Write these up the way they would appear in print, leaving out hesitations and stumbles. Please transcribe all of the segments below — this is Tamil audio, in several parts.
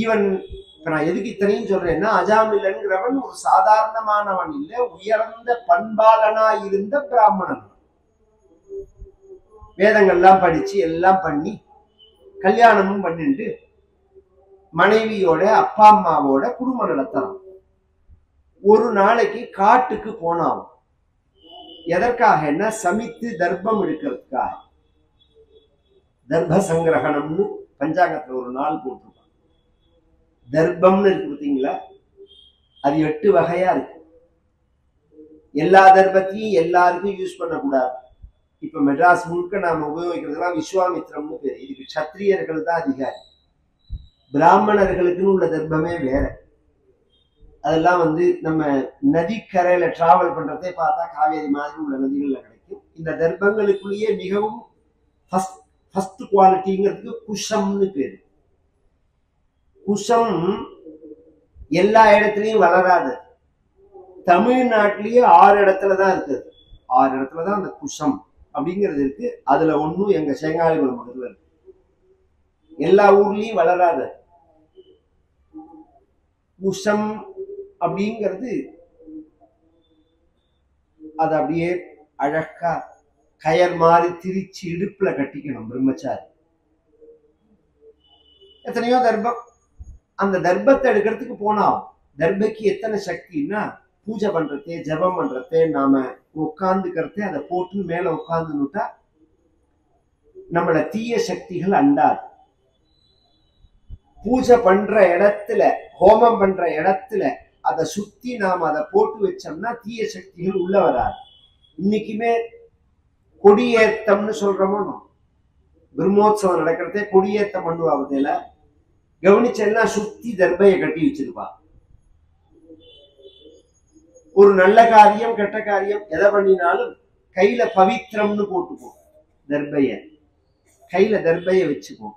இவன் இப்ப நான் எதுக்கு இத்தனையும் சொல்றேன்னா, அஜாமிலன்கிறவன் ஒரு சாதாரணமானவன் இல்ல, உயர்ந்த பண்பாளனா இருந்த பிராமணன். வேதங்கள்லாம் படிச்சு எல்லாம் பண்ணி கல்யாணமும் பண்ணிட்டு மனைவியோட அப்பா அம்மாவோட குடும்பம் நடத்தலாம். ஒரு நாளைக்கு காட்டுக்கு போனான். எதற்காக என்ன, சமித்து தர்ப்பம் எடுக்கிறதுக்காக. தர்ப்ப சங்கிரகணம்னு பஞ்சாங்கத்துல ஒரு நாள் போட்டிருப்பான். தர்ப்பம்னு இருக்கு பார்த்தீங்களா, அது 8 வகையா இருக்கு. எல்லா தர்ப்பத்தையும் எல்லாருக்கும் யூஸ் பண்ணக்கூடாது. இப்ப மெட்ராஸ் முழுக்க நாம உபயோகிக்கிறதுலாம் விஸ்வாமித்திரம்னு பேரு. இதுக்கு சத்திரியர்கள் தான் அதிகாரி. பிராமணர்களுக்குன்னு உள்ள தர்ப்பமே வேற. அதெல்லாம் நம்ம நதிக்கரையில டிராவல் பண்றதே பார்த்தா காவேரி மாதிரி உள்ள நதிகள்ல கிடைக்கும். இந்த தர்ப்பங்களுக்குள்ளேயே மிகவும் ஃபர்ஸ்ட் குவாலிட்டிங்கிறதுக்கு குஷம்னு பேரு. குஷம் எல்லா இடத்துலயும் வளராது. தமிழ்நாட்டிலேயே 6 இடத்துலதான் இருக்குது. 6 இடத்துலதான் அந்த குஷம் அப்படிங்கிறது இருக்கு. அதுல ஒண்ணும் எங்க சேங்காலிபுரம் பக்கத்துல இருக்கு. எல்லா ஊர்லயும் வளராது. குஷம் அப்படிங்கிறது அது அப்படியே அழகா கயர் மாதிரி திரிச்சு இடுப்புல கட்டிக்கணும் பிரம்மச்சாரி. எத்தனையோ தர்ப்பம். அந்த தர்ப்பத்தை எடுக்கிறதுக்கு போனா தர்ப்பைக்கு எத்தனை சக்தின்னா, பூஜை பண்றதே ஜபம் பண்றதே நாம உட்கார்ந்துக்கிறதே அதை போட்டு மேல உட்கார்ந்துட்டா நம்மள தீய சக்திகள் அண்டாது. பூஜை பண்ற இடத்துல ஹோமம் பண்ற இடத்துல அதை சுத்தி நாம அதை போட்டு வச்சோம்னா தீய சக்திகள் உள்ள வராது. இன்னைக்குமே கொடியேத்தம்னு சொல்றோமோ, பிரம்மோத்சவம் நடக்கிறதே கொடியேத்தம் பண்ணுவாங்க. கவனிச்செல்லாம் சுத்தி தர்பையை கட்டி வச்சிருப்பா. ஒரு நல்ல காரியம் கெட்ட காரியம் எதை பண்ணினாலும் கையில பவித்திரம்னு போட்டுப்போம். தர்பைய கையில தர்பைய வச்சுப்போம்.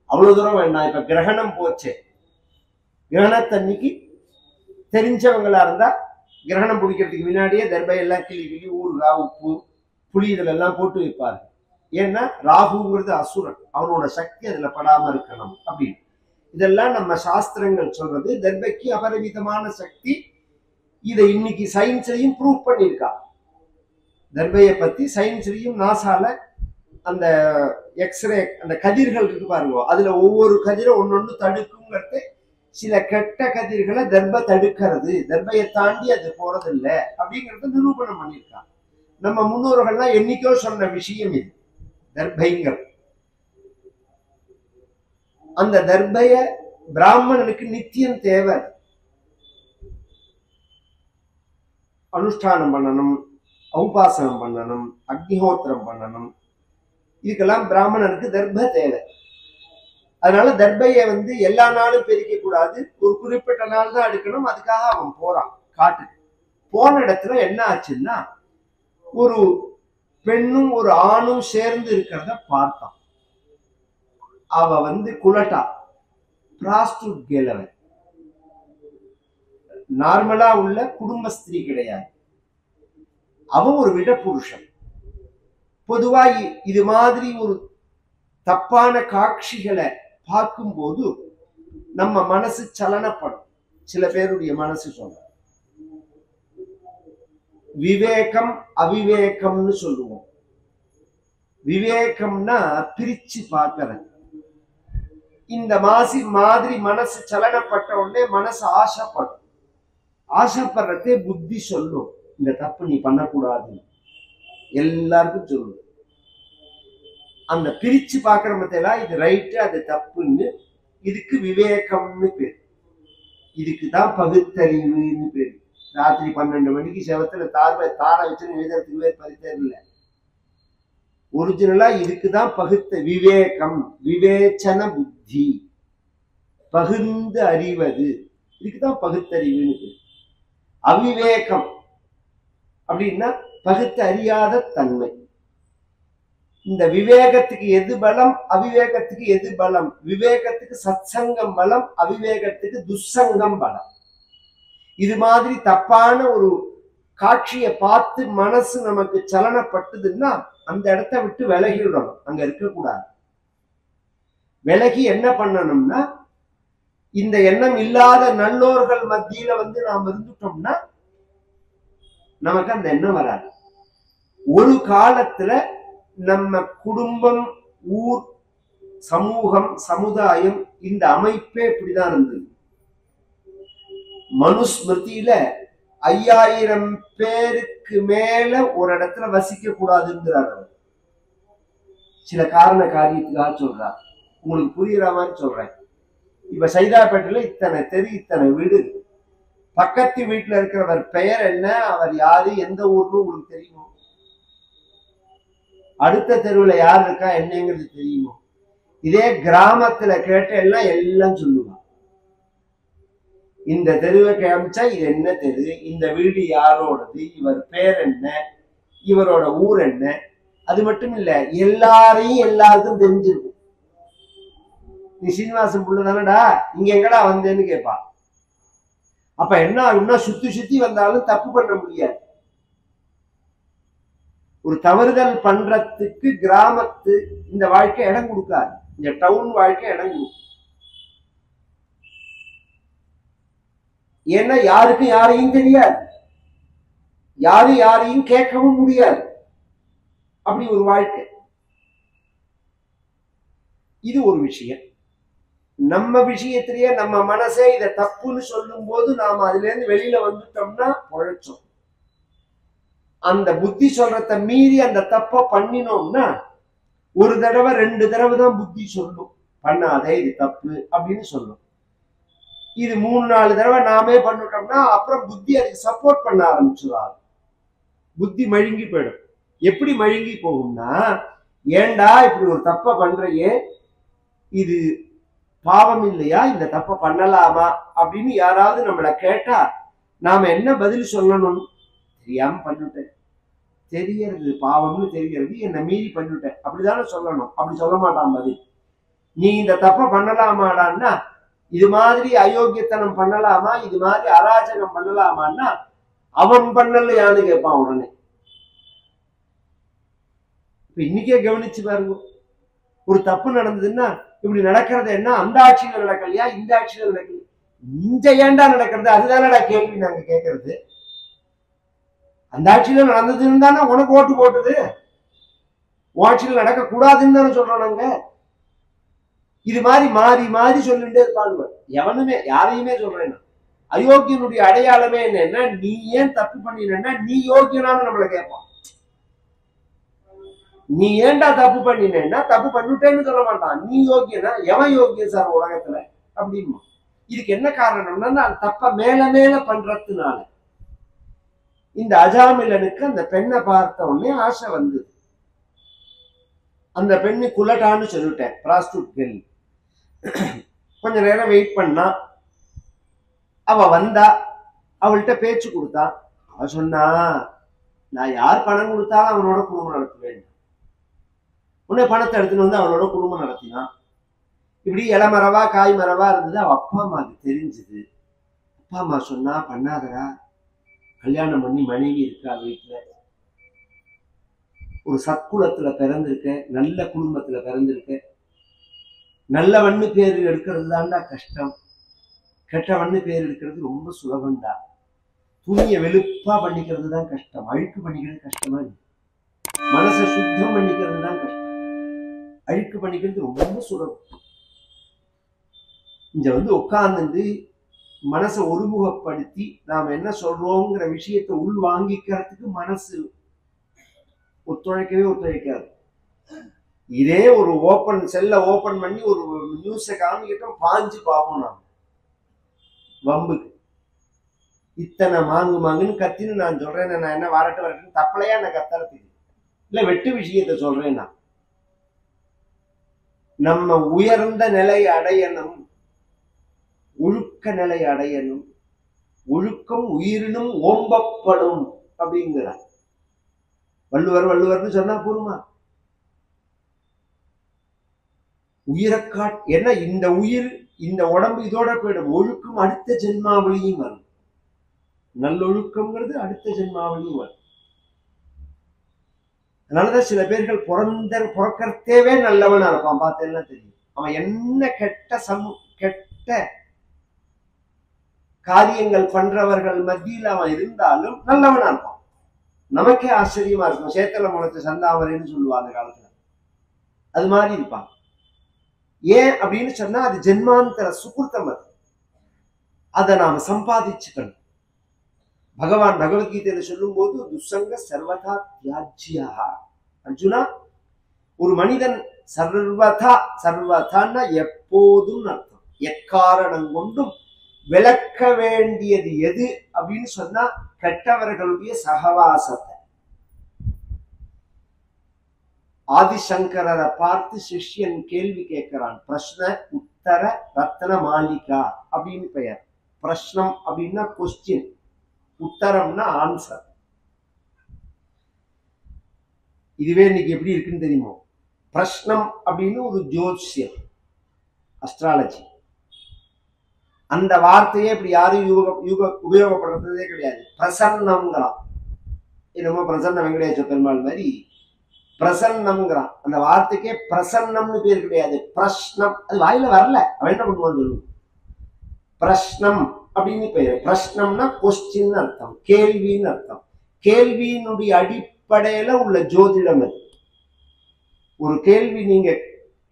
அவ்வளவு தூரம் வேண்டாம். இப்ப கிரகணம் போச்சு, கிரகணத்தன்னைக்கு தெரிஞ்சவங்களா இருந்தா கிரகணம் பிடிக்கிறதுக்கு முன்னாடியே தர்பையெல்லாம் கிளி ஊறுகாய் உப்பு புளி இதுல எல்லாம் போட்டு வைப்பாரு. ஏன்னா ராகுங்கிறது அசுரன், அவனோட சக்தி அதுல படாம இருக்கணும் அப்படின்னு. இதெல்லாம் நம்ம சாஸ்திரங்கள் சொல்றது. தர்பைக்கு அபரிமிதமான சக்தி. இதை இன்னைக்கு சயின்ஸ்லயும் ப்ரூவ் பண்ணியிருக்கா. தர்பையை பத்தி சயின்ஸ்லயும் நாசால அந்த எக்ஸ்ரே அந்த கதிர்கள் இருக்கு பாருங்க, அதுல ஒவ்வொரு கதிரும் ஒன்னொன்னு தடுக்குங்கிறது. சில கெட்ட கதிர்களை தர்ப தடுக்கிறது, தர்பையை தாண்டி அது போறது இல்லை அப்படிங்கறத நிரூபணம் பண்ணியிருக்காங்க. நம்ம முன்னோர்கள்லாம் என்னைக்கோ சொன்ன விஷயம் இது தர்பைங்கிறது. அந்த தர்பைய பிராமணனுக்கு நித்தியம் தேவை. அனுஷ்டானம் பண்ணணும், உபாசனம் பண்ணணும், அக்னிஹோத்திரம் பண்ணணும். இதுக்கெல்லாம் பிராமணனுக்கு தர்ப தேவை. அதனால தர்பையை எல்லா நாளும் பெருக்க கூடாது. ஒரு குறிப்பிட்ட நாள் தான் எடுக்கணும். அதுக்காக அவன் போறான் காட்டுக்கு. போன இடத்துல என்ன ஆச்சுன்னா, ஒரு பெண்ணும் ஒரு ஆணும் சேர்ந்து இருக்கிறத பார்த்தான். அவ குலட்டா பிராஸ்டியூட் கேளவன், நார்மலா உள்ள குடும்ப ஸ்திரீ கிடையாது. அவன் ஒரு விட புருஷன். பொதுவா இது மாதிரி ஒரு தப்பான காட்சிகளை பார்க்கும்போது நம்ம மனசு சலனப்படும். சில பேருடைய மனசு சொல்ற விவேகம் அவிவேகம்னு சொல்லுவோம். விவேகம்னா பிரிச்சு பார்க்கறது. இந்த மாதிரி மனசு சலனப்பட்ட உடனே மனசு ஆசைப்படும். ஆசைப்படுறதே புத்தி சொல்லும், இந்த தப்பு நீ பண்ணக்கூடாது, எல்லாருக்கும் சொல்லும். அந்த பிரிச்சு பாக்குற மத்தெல்லாம் இது ரைட்டு அது தப்புன்னு, இதுக்கு விவேகம்னு பேர். இதுக்குதான் பகுத்தறிவுன்னு பேர். ராத்திரி 12 மணிக்கு செவத்துல தார வச்சு எழுதுறதுக்கு பேர் பகுத்தறிவு இல்லை. ஒரிஜினலா இதுக்குதான் விவேகம், விவேச்சன புத்தி, பகிர்ந்து அறிவது. இதுக்குதான் பகுத்தறிவுன்னு பேர். அவிவேகம் அப்படின்னா பகுத்து அறியாத தன்மை. இந்த விவேகத்துக்கு எது பலம், அவிவேகத்துக்கு எது பலம்? விவேகத்துக்கு சத்சங்கம் பலம், அவிவேகத்துக்கு துசங்கம் பலம். இது மாதிரி தப்பான ஒரு காட்சியை பார்த்து மனசு நமக்கு சலனப்பட்டதுன்னா அந்த இடத்த விட்டு விலகிடணும், அங்க இருக்கக்கூடாது. விலகி என்ன பண்ணணும்னா இந்த எண்ணம் இல்லாத நல்லோர்கள் மத்தியில நாம் இருந்துட்டோம்னா நமக்கு அந்த எண்ணம் வராது. ஒரு காலத்துல நம்ம குடும்பம், ஊர், சமூகம், சமுதாயம், இந்த அமைப்பே இப்படிதான் இருந்தது. மனுஸ்மிருதியில 5000 பேருக்கு மேல ஒரு இடத்துல வசிக்க கூடாதுங்கிறார். சில காரண காரியத்துக்காக சொல்றார். உங்களுக்கு புரியுற மாதிரி சொல்றேன். இப்ப சைதாப்பேட்டையில இத்தனை தெரு, இத்தனை வீடு. பக்கத்து வீட்டுல இருக்கிறவர் பெயர் என்ன, அவர் யாரு, எந்த ஊர்னு உங்களுக்கு தெரியுமோ? அடுத்த தெருவுல யார் இருக்கா என்னங்கிறது தெரியுமோ? இதே கிராமத்துல கேட்ட எல்லாம் சொல்லுவாங்க. இந்த தெருவை காமிச்சா இது என்ன தெரு, இந்த வீடு யாரோடது, இவர் பேர் என்ன, இவரோட ஊர் என்ன. அது மட்டும் இல்ல, எல்லாரையும் எல்லாருக்கும் தெரிஞ்சிருக்கும். நீ சீனிவாசன் புள்ள தானடா, இங்க எங்கடா வந்தேன்னு கேட்பா. அப்ப என்ன ஆகும்னா, சுத்தி சுத்தி வந்தாலும் தப்பு பண்ண முடியாது. ஒரு தவறுதல் பண்றதுக்கு கிராமத்து இந்த வாழ்க்கை இடம் கொடுக்காது, இந்த டவுன் வாழ்க்கை இடம் கொடுக்கும். ஏன்னா யாருக்கும் யாரையும் தெரியாது, யாரும் யாரையும் கேட்கவும் முடியாது. அப்படி ஒரு வாழ்க்கை. இது ஒரு விஷயம். நம்ம விஷயத்திலேயே நம்ம மனசே இதை தப்புன்னு சொல்லும் போது நாம அதுல இருந்து வெளியில வந்துட்டோம்னா பொழைச்சோம். அந்த புத்தி சொல்றத மீறி அந்த தப்ப பண்ணினோம்னா ஒரு தடவை 2 தடவை தான் புத்தி சொல்லும், பண்ணாதே இது தப்பு அப்படின்னு சொல்லும். இது 3-4 தடவை நாமே பண்ணிட்டோம்னா அப்புறம் புத்தி அதுக்கு சப்போர்ட் பண்ண ஆரம்பிச்சுடாது. புத்தி மழுங்கி போயிடும். எப்படி மழுங்கி போகும்னா, ஏண்டா இப்படி ஒரு தப்ப பண்றையே, இது பாவம் இல்லையா, இந்த தப்ப பண்ணலாமா அப்படின்னு யாராவது நம்மளை கேட்டா நாம என்ன பதில் சொல்லணும்? தெரியாம பண்ணிட்டேன், தெரியறது பாவம்னு தெரியறது, என்னை மீறி பண்ணிட்டேன் அப்படிதானே சொல்லணும். அப்படி சொல்ல மாட்டான் பதில். நீ இந்த தப்ப பண்ணலாமாடான்னா, இது மாதிரி அயோக்கியத்தனம் பண்ணலாமா, இது மாதிரி அராஜகம் பண்ணலாமான்னா அவன் பண்ணலையான்னு கேட்பான் உடனே. இப்ப இன்னைக்கே கவனிச்சு பாருங்க, ஒரு தப்பு நடந்ததுன்னா இப்படி நடக்கிறது என்ன, அந்த ஆட்சியில நடக்கலையா, இந்த ஆட்சியில நடக்கலையா, இந்த ஏண்டா நடக்கிறது, அதுதானடா கேள்வி நாங்க கேட்கறது. அந்த ஆட்சியில நடந்ததுன்னு தானே உனக்கு ஓட்டு போட்டது, ஆட்சியில் நடக்க கூடாதுன்னு தானே சொல்றோம் நாங்க. இது மாதிரி மாறி மாறி சொல்லிட்டே இருப்பாங்க. எவனுமே யாரையுமே சொல்றேன், அயோக்கியனுடைய அடையாளமே என்னன்னா, நீ ஏன் தப்பு பண்ணினா நீ யோக்கியனான்னு நம்மளை கேட்பான். நீ ஏன்டா தப்பு பண்ணினேன்னா தப்பு பண்ணிட்டேன்னு சொல்ல மாட்டான், நீ யோக்கியனா, எவன் யோக்கியம் சார் உலகத்துல அப்படின்னு. இதுக்கு என்ன காரணம்னா, நான் தப்ப மேல மேல பண்றதுனால. இந்த அஜாமிலனுக்கு அந்த பெண்ணை பார்த்த உடனே ஆசை வந்து, அந்த பெண்ணு குலட்டான்னு சொல்லிட்டேன், பிராஸ்டியூட் கேர்ள். கொஞ்ச நேரம் வெயிட் பண்ணா, அவ வந்தா, அவள்கிட்ட பேச்சு கொடுத்தா. அவ சொன்னா, நான் யார் பணம் கொடுத்தாலும் அவனோட குடும்பம் நடத்துவேன். உடனே பணத்தை எடுத்துன்னு வந்து அவளோட குடும்பம் நடத்தினான். இப்படி இலை மரவா காய் மரவா இருந்தது. அவ அப்பா அம்மாவுக்கு தெரிஞ்சது. அப்பா அம்மா சொன்னா, பண்ணாதரா, கல்யாணம் பண்ணி மனைவி இருக்கா வீட்டுல, ஒரு சத்குலத்துல பிறந்திருக்க, நல்ல குடும்பத்துல பிறந்திருக்க, நல்லவண்ணு பேர் எடுக்கிறது தான்டா கஷ்டம், கெட்டவண்ணு பேர் எடுக்கிறது ரொம்ப சுலபம்டா. துணியை வெளுப்பா பண்ணிக்கிறது தான் கஷ்டம், அழுக்கு பண்ணிக்கிறது கஷ்டமா இல்லை. மனசை சுத்தம் பண்ணிக்கிறது தான் கஷ்டம், அழுக்கு பண்ணிக்கிறது ரொம்ப சுலபம். இங்க உட்கார்ந்து மனசை ஒருமுகப்படுத்தி நாம என்ன சொல்றோங்கிற விஷயத்தை உள் வாங்கிக்கிறதுக்கு மனசு ஒத்துழைக்காது. இதே ஒரு செல்ல ஓபன் பண்ணி ஒரு நியூஸை காமிக்கிட்டோம், பாஞ்சு பார்ப்போம். நாம வம்புக்கு இத்தனை மாங்குன்னு கத்தின்னு நான் சொல்றேன். நான் என்ன வரட்டுன்னு தப்பலையா நான் கத்துறதுக்கு இல்ல, வெட்டு விஷயத்த சொல்றேன். நான் நம்ம உயர்ந்த நிலை அடையணும், ஒழுக்க நிலை அடையணும். ஒழுக்கம் உயிரினும் ஓம்பப்படும் அப்படிங்கிறார் வள்ளுவர்னு சொன்னா போருமா? உயிரக்காட் என்ன, இந்த உயிர் இந்த உடம்பு இதோட போயிடும். ஒழுக்கம் அடுத்த ஜென்மாவளியும் வரும். நல்லொழுக்கம்ங்கிறது அடுத்த ஜென்மாவளியும் வரும். அதனாலதான் சில பேர்கள் பிறக்கிறதேவே நல்லவனா இருப்பான். பார்த்தேன்னா தெரியும், அவன் என்ன கெட்ட காரியங்கள் பண்றவர்கள் மத்தியில் அவன் இருந்தாலும் நல்லவனா இருப்பான். நமக்கே ஆச்சரியமா இருக்கும். சேத்தல முளைச்ச சந்தாமரைன்னு சொல்லுவா அந்த காலத்துல. அது மாதிரி இருப்பான். ஏன் அப்படின்னு சொன்னா அது ஜென்மாந்தர சுகுர்த்தம். அதை நாம சம்பாதிச்சுக்கணும். பகவான் பகவத்கீதையில சொல்லும் போது துசங்க சர்வதா தியாஜ்யா. அர்ஜுனா, ஒரு மனிதன் சர்வதான்னா எப்போதும் அர்த்தம், எக்காரணம் கொண்டும் விளக்க வேண்டியது எது அப்படின்னு சொன்னா கெட்டவர்களுடைய சகவாசத்தை. ஆதிசங்கரரை பார்த்து சிஷ்யன் கேள்வி கேட்கிறான். பிரஷ்ன உத்தர ரத்ன மாலிகா அப்படின்னு பெயர். பிரஷ்னம் அப்படின்னா கொஸ்டின், உத்தரம்னா ஆன்சர். இதுவே இன்னைக்கு எப்படி இருக்குன்னு தெரியுமோ? பிரஷ்னம் அப்படின்னு ஒரு ஜோசியம், அஸ்ட்ராலஜி. அந்த வார்த்தையே இப்படி யாரும் உபயோகப்படுறதே கிடையாது. பிரசன்னம்ங்கிறான். என்னமோ பிரசன்ன வெங்கடேச பெருமாள் மாதிரி பிரசன்னம்ங்கிறான். அந்த வார்த்தைக்கே பிரசன்னம்னு பேர் கிடையாது, பிரஷ்னம். அது வாயில வரல, அவன் என்ன பண்ணுவான்னு சொல்லுவோம். பிரஷ்னம் அப்படின்னு பெயர். பிரஷ்னம்னா கொஸ்டின் அர்த்தம், கேள்வின்னு அர்த்தம். கேள்வியினுடைய அடிப்படையில உள்ள ஜோதிடம் அது. ஒரு கேள்வி நீங்க